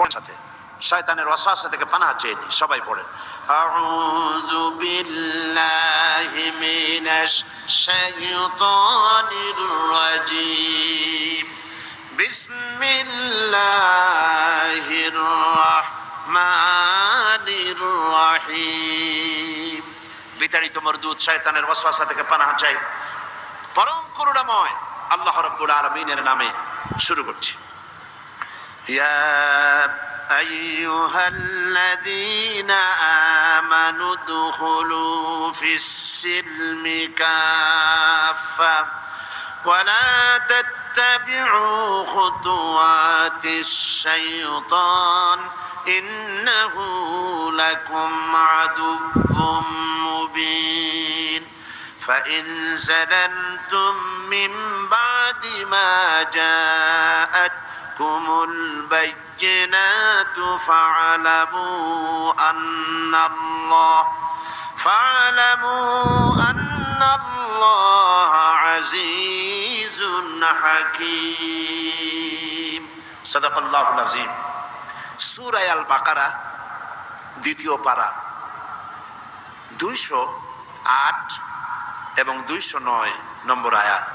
পৌঁছাতে শয়তানের ওয়াসওয়াসা থেকে পানাহ চেয়ে নি। সবাই পড়েন আউযু বিল্লাহি মিনাশ শাইতানির রাজীম বিসমিল্লাহির রাহমানির রাহিম। বিতাড়িত মরদুদ শয়তানের ওয়াসওয়াসা থেকে পানাহ চাই পরম করুণাময় আল্লাহ রাব্বুল আলামিনের নামে শুরু করছি। ইয়া আইয়ুহাল্লাযীনা আমানু দুখুলু ফিস-সিলমি কাফা ওয়া লা তাত্তাবি'উ খুতুওয়াতিশ শাইতান ইন্নাহু লাকুম আদুউম মুবিন। فإن زللتم من بعد ما جاءتكم البينات فاعلموا أن الله عزيز حكيم। صدق الله العظيم। সূরা আল বাকারা দ্বিতীয় পারা 208 এবং 209 নম্বর আয়াত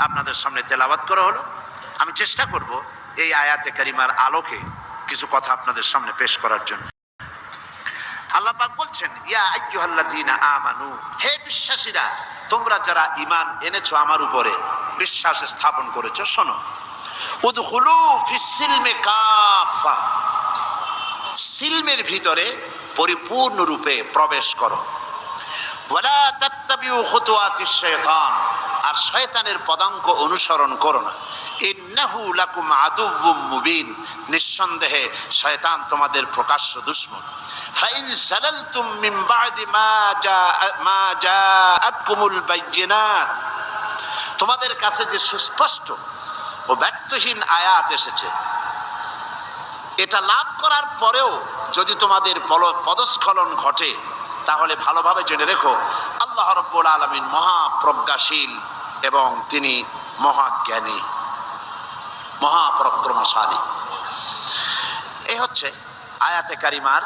আপনাদের সামনে তেলাওয়াত করা হলো। আমি চেষ্টা করব এই আয়াতে কারিমার আলোকে কিছু কথা আপনাদের সামনে পেশ করার জন্য। আল্লাহ পাক বলছেন ইয়া আইয়ুহাল্লাযীনা আমানু, হে বিশ্বাসীরা, তোমরা যারা ঈমান এনেছো, আমার উপরে বিশ্বাস স্থাপন করেছো, শোনো। উদখুলু ফিস-সিলমি কাফা, সিলমের ভিতরে পরিপূর্ণরূপে প্রবেশ করো। ওয়ালা তাত্তাবিউ খুতুওয়াতিশ শাইতান, আর শয়তানের পদাঙ্ক অনুসরণ করো না। ইন্নাহু লাকুম আদুউম মুবিন, নিঃসন্দেহে শয়তান তোমাদের প্রকাশ্য দুশমন। ফাইন সালালতুম মিন বা'দি মা জাআতকুমুল বাইয়িনাত, তোমাদের কাছে যে সুস্পষ্ট ও ব্যর্থহীন আয়াত এসেছে, এটা লাভ করার পরেও যদি তোমাদের পদস্খলন ঘটে, তাহলে ভালোভাবে জেনে রেখো আল্লাহ রাব্বুল আলামিন মহাপ্রজ্ঞাশীল এবং তিনি মহাজ্ঞানী, মহাপরাক্রমশালী। এই হচ্ছে আয়াতে কারিমার